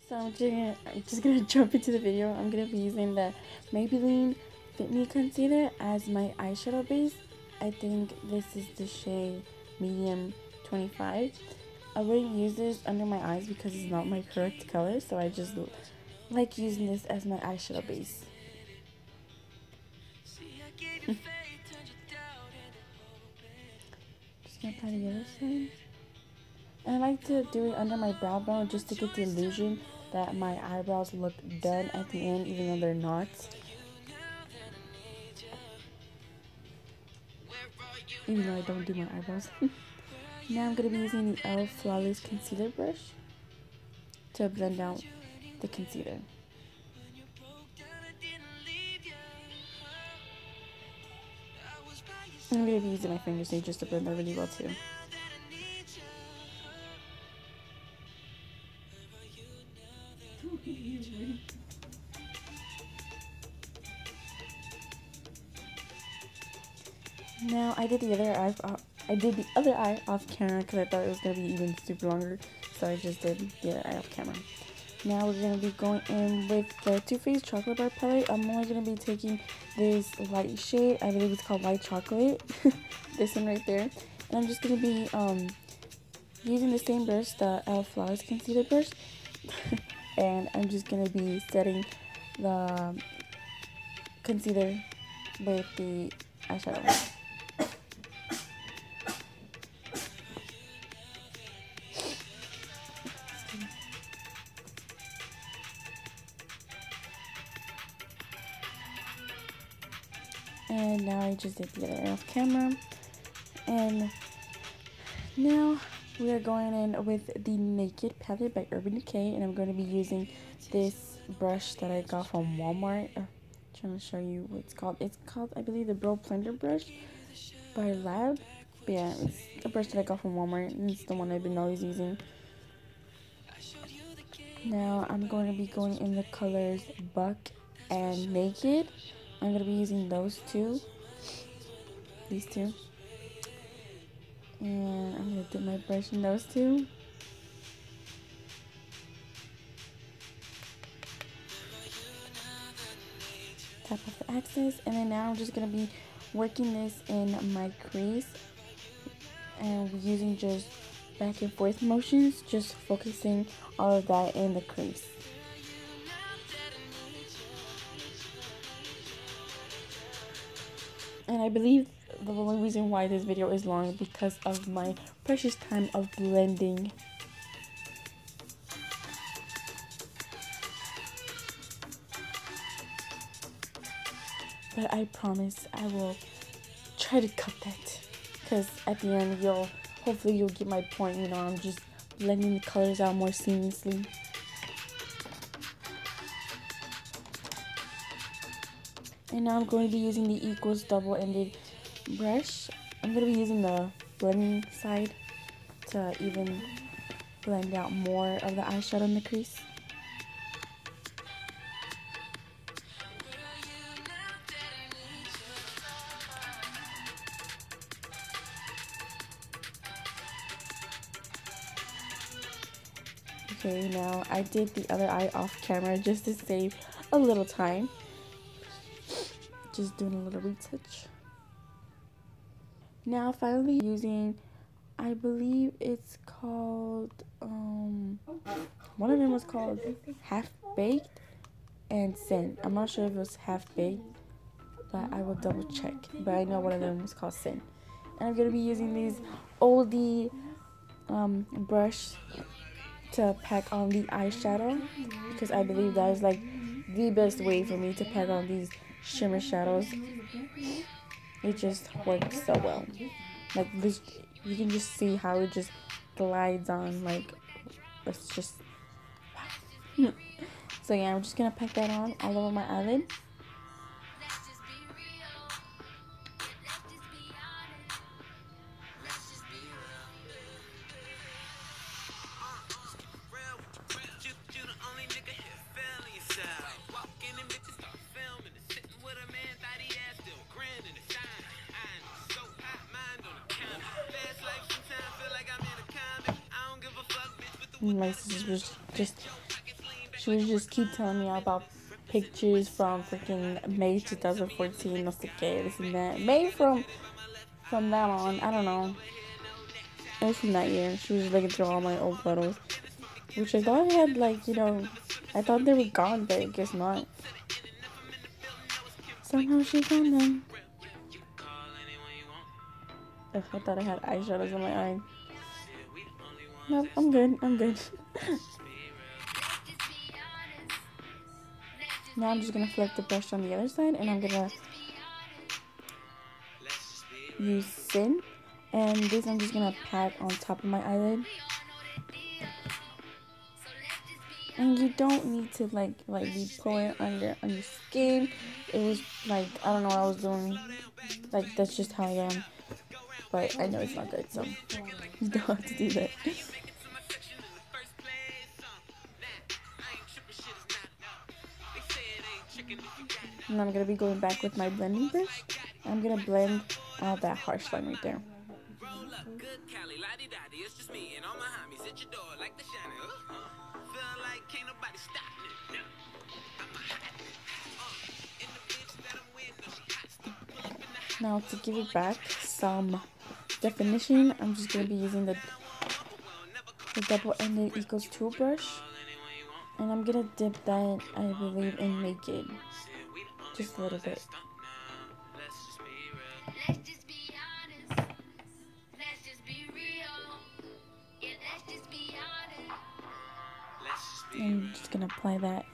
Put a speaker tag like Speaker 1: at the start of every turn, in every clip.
Speaker 1: So I'm just gonna jump into the video. I'm gonna be using the Maybelline Fit Me Concealer as my eyeshadow base. I think this is the shade medium 25. I wouldn't use this under my eyes because it's not my correct color, so I just like using this as my eyeshadow base. Just gonna apply the other side. And I like to do it under my brow bone just to get the illusion that my eyebrows look done at the end, even though they're not. Even though I don't do my eyebrows. Now I'm going to be using the e.l.f. Flawless Concealer brush to blend out the concealer. I'm going to be using my fingers just to blend that really well too. Now I did the other eye off camera because I thought it was gonna be even super longer, so I just did the other eye off camera. Now we're gonna be going in with the Too Faced Chocolate Bar palette. I'm only gonna be taking this light shade. I believe it's called White Chocolate. This one right there. And I'm just gonna be using the same brush, the e.l.f. Flawless Concealer brush. And I'm just gonna be setting the concealer with the eyeshadow. And now I just did the other off camera. And now we are going in with the Naked palette by Urban Decay. And I'm going to be using this brush that I got from Walmart. I'm trying to show you what it's called. It's called, I believe, the Brow Blender brush by L.A.B². But yeah, it's a brush that I got from Walmart. And it's the one I've been always using. Now I'm going to be going in the colors Buck and Naked. I'm going to be using those two. These two. And I'm going to dip my brush in those two. Tap off the excess. And then now I'm just going to be working this in my crease. And using just back and forth motions. Just focusing all of that in the crease. And I believe the only reason why this video is long is because of my precious time of blending. But I promise I will try to cut that. Because at the end, hopefully you'll get my point. You know, I'm just blending the colors out more seamlessly. And now I'm going to be using the Equals double-ended brush. I'm going to be using the blending side to even blend out more of the eyeshadow in the crease. Okay, now I did the other eye off camera just to save a little time. Just doing a little retouch. Now finally using, I believe it's called, one of them was called Half Baked and Sin. I'm not sure if it was Half Baked, but I will double check. But I know one of them was called Sin. And I'm going to be using these oldie brush to pack on the eyeshadow. Because I believe that is like the best way for me to pack on these shimmer shadows. It just works so well. Like this, you can just see how it just glides on. Like it's just wow. So yeah, I'm just gonna pack that on all over my eyelid. My scissors was just She would just keep telling me about pictures from freaking May 2014, no sé qué, this and that. May from that on, I don't know. It was from that year. She was looking through all my old photos, which I thought I had, like, you know, I thought they were gone, but I guess not. Somehow she found them. Ugh, I thought I had eyeshadows on my eye. Nope, I'm good. I'm good. Now I'm just gonna flip the brush on the other side, and I'm gonna use Sin, and this I'm just gonna pat on top of my eyelid. And you don't need to like be pulling on your skin. It was like, I don't know what I was doing. Like, that's just how I am. But I know it's not good, so you don't have to do that. And I'm gonna be going back with my blending brush. I'm gonna blend out that harsh line right there. Now to give it back some definition, I'm just gonna be using the double-ended Equals 2 brush, and I'm gonna dip that, I believe, in Naked, just a little bit. And I'm just gonna apply that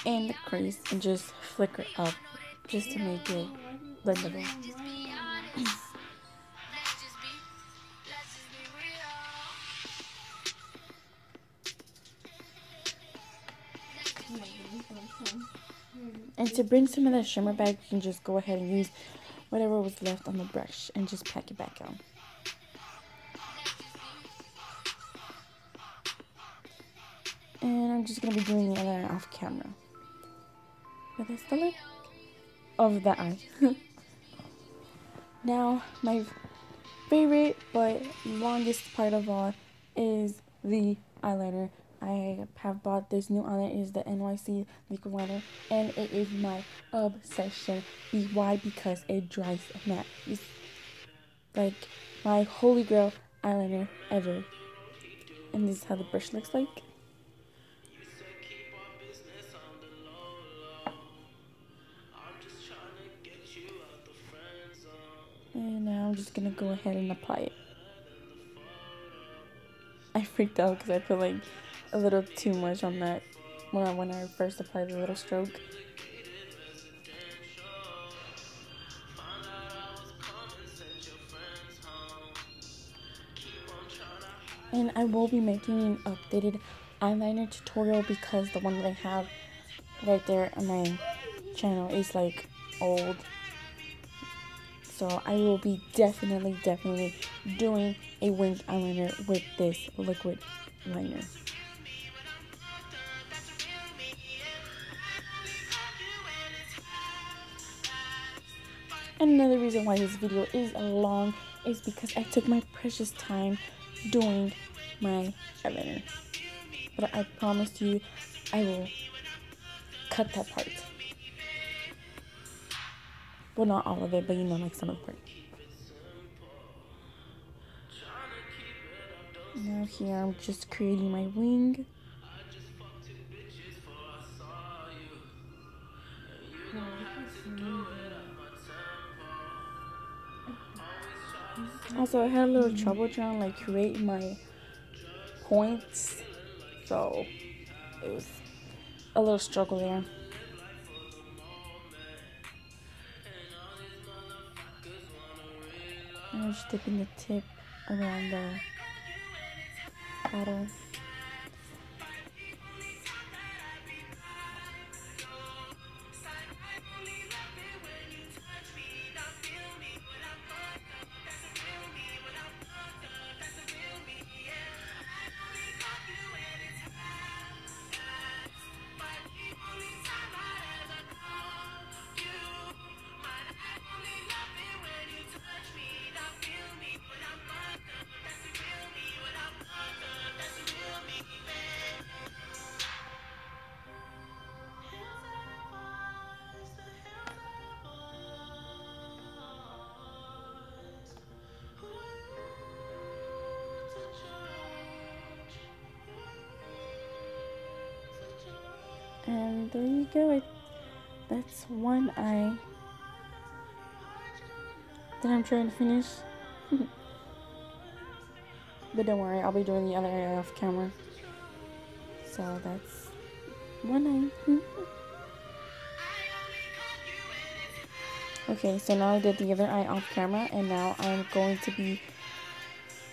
Speaker 1: in the crease and just flicker up just to make it blendable. And to bring some of that shimmer back, you can just go ahead and use whatever was left on the brush and just pack it back on. And I'm just going to be doing the other off camera. But that's the look of the eye. Now, my favorite but longest part of all is the eyeliner. I have bought this new eyeliner. It is the NYC liquid liner, and it is my obsession. Why? Because it dries matte. It's like my holy grail eyeliner ever. And this is how the brush looks like. And now I'm just gonna go ahead and apply it. I freaked out because I put like a little too much on that when I first applied the little stroke. And I will be making an updated eyeliner tutorial because the one that I have right there on my channel is like old. So I will be definitely doing a winged eyeliner with this liquid liner. And another reason why this video is long is because I took my precious time doing my eyeliner. But I promise you, I will cut that part. Well, not all of it, but you know, like some of the part. Now here I'm just creating my wing. Also, I had a little trouble trying to like create my points, so it was a little struggle there. And I'm just dipping the tip around the bottle. And there you go. That's one eye that I'm trying to finish. But don't worry, I'll be doing the other eye off camera. So that's one eye. Okay, so now I did the other eye off camera, and now I'm going to be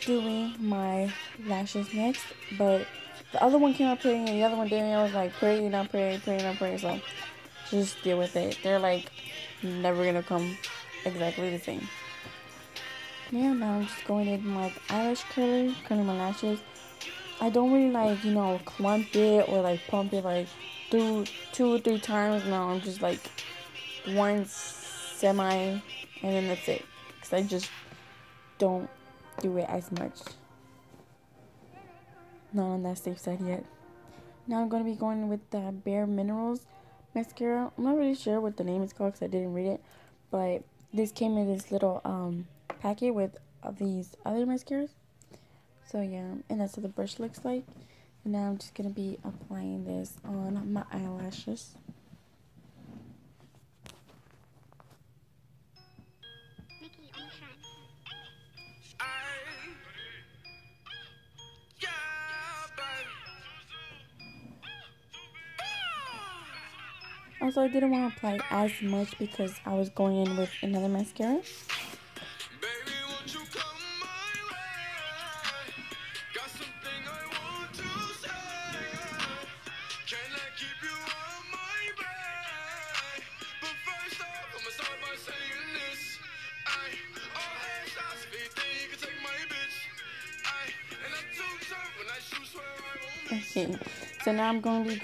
Speaker 1: doing my lashes next. But the other one came out pretty, and the other one didn't. I was like, pretty, not pretty, pretty, not pretty. So just deal with it. They're like never gonna come exactly the same. Yeah, now I'm just going in my eyelash curler, curling my lashes. I don't really like, you know, clump it or like pump it like through 2 or 3 times. No, I'm just like once semi, and then that's it. Because I just don't do it as much. Not on that safe side yet. Now I'm going to be going with the Bare Minerals mascara. I'm not really sure what the name is called because I didn't read it. But this came in this little packet with these other mascaras. So yeah, and that's what the brush looks like. And now I'm just going to be applying this on my eyelashes. Also, I didn't want to apply as much because I was going in with another mascara. Okay, so now I'm going to be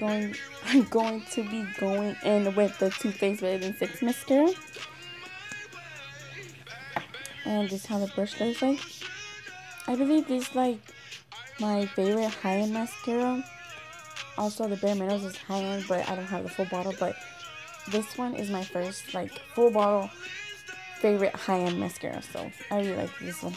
Speaker 1: going in with the Too Faced Better Than Sex mascara, and this is how the brush looks like. I believe this is like my favorite high-end mascara. Also, the Bare Minerals is high-end, but I don't have the full bottle. But this one is my first like full bottle favorite high-end mascara, so I really like this one.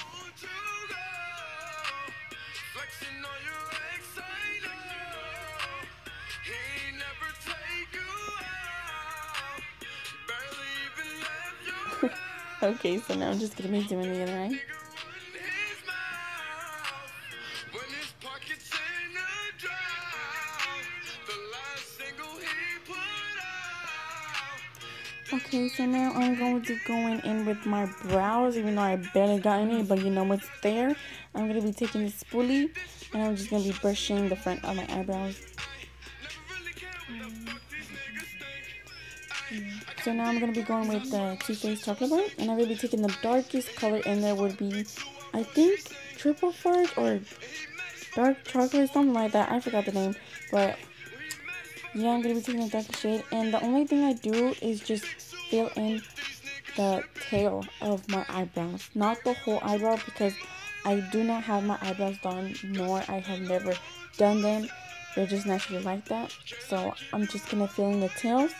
Speaker 1: Okay, so now I'm just gonna be doing the other eye. Okay, so now I'm going to be going in with my brows, even though I barely got any, but you know what's there. I'm going to be taking the spoolie, and I'm just going to be brushing the front of my eyebrows. So now I'm going to be going with the Too Faced Chocolate Bar, and I'm going to be taking the darkest color in there would be, I think, Triple Fudge or Dark Chocolate, something like that. I forgot the name, but yeah, I'm going to be taking the darkest shade, and the only thing I do is just fill in the tail of my eyebrows, not the whole eyebrow, because I do not have my eyebrows done, nor I have never done them. They're just naturally like that. So I'm just gonna fill in the tails.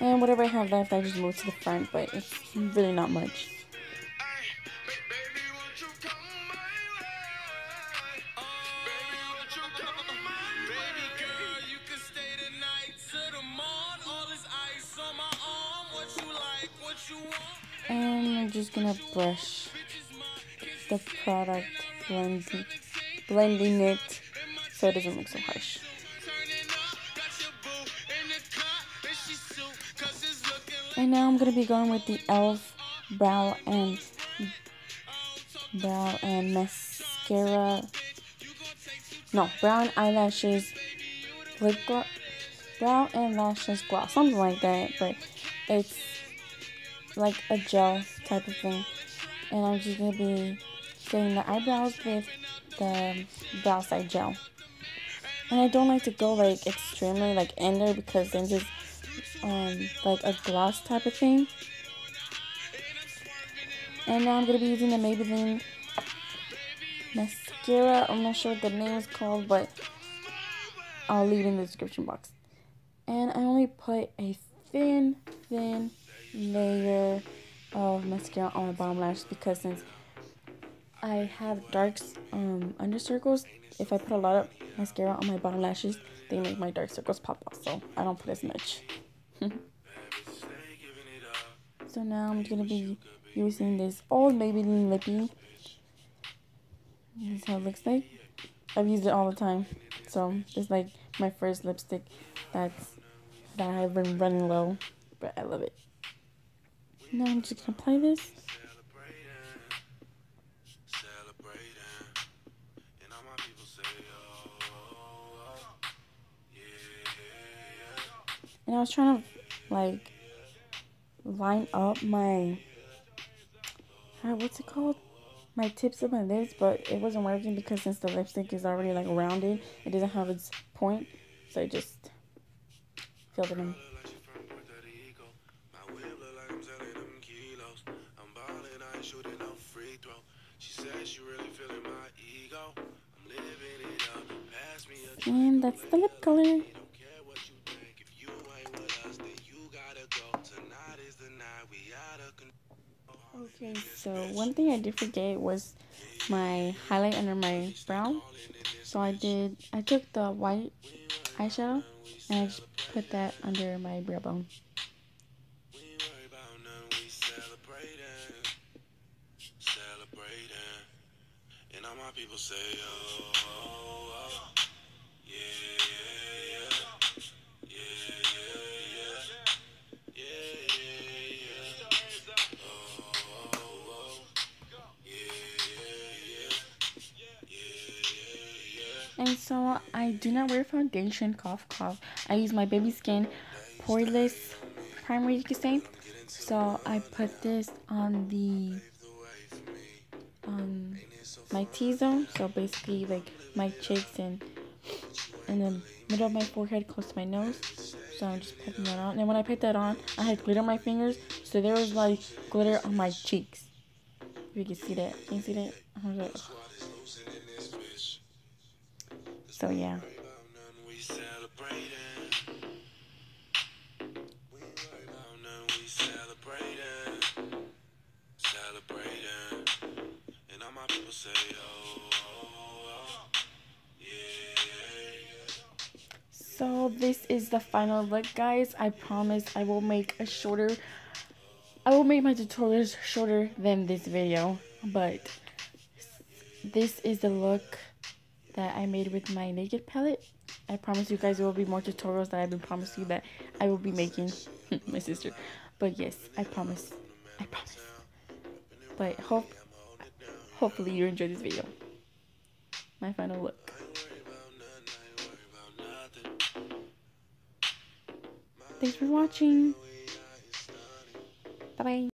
Speaker 1: And whatever I have left, I just move to the front, but it's really not much. And I'm just gonna brush the product, blending it so it doesn't look so harsh. And now I'm gonna be going with the e.l.f. brow and mascara. No, brow and eyelashes lip gloss, brow and lashes gloss, something like that. But it's like a gel type of thing, and I'm just gonna be filling the eyebrows with the brow side gel. And I don't like to go like extremely like in there, because then it's like a gloss type of thing. And now I'm gonna be using the Maybelline mascara. I'm not sure what the name is called, but I'll leave it in the description box. And I only put a thin layer of mascara on my bottom lashes, because since I have dark under circles. If I put a lot of mascara on my bottom lashes, they make my dark circles pop off, so I don't put as much. So now I'm gonna be using this old Maybelline Lippy. This is how it looks like. I've used it all the time, so it's like my first lipstick that I've been running low, but I love it. Now I'm just gonna apply this. And I was trying to like line up my what's it called? My tips of my lids, but it wasn't working because since the lipstick is already like rounded, it doesn't have its point, so I just filled it in. And that's the lip color. Okay, so one thing I did forget was my highlight under my brow. So I took the white eyeshadow and I just put that under my brow bone. And so I do not wear foundation, cough cough. I use my Baby Skin poreless primer, you could say. So I put this on my T-zone, so basically like my cheeks and in the middle of my forehead close to my nose. So I'm just putting that on. And when I put that on, I had glitter on my fingers, so there was like glitter on my cheeks. If you can see that. Can you see that? I was like, ugh. So yeah. So this is the final look, guys. I promise I will make my tutorials shorter than this video, but this is the look that I made with my naked palette. I promise you guys there will be more tutorials that I've been promising you that I will be making. My sister. But yes, I promise. I promise. But hopefully you enjoyed this video. My final look. Thanks for watching. Bye bye.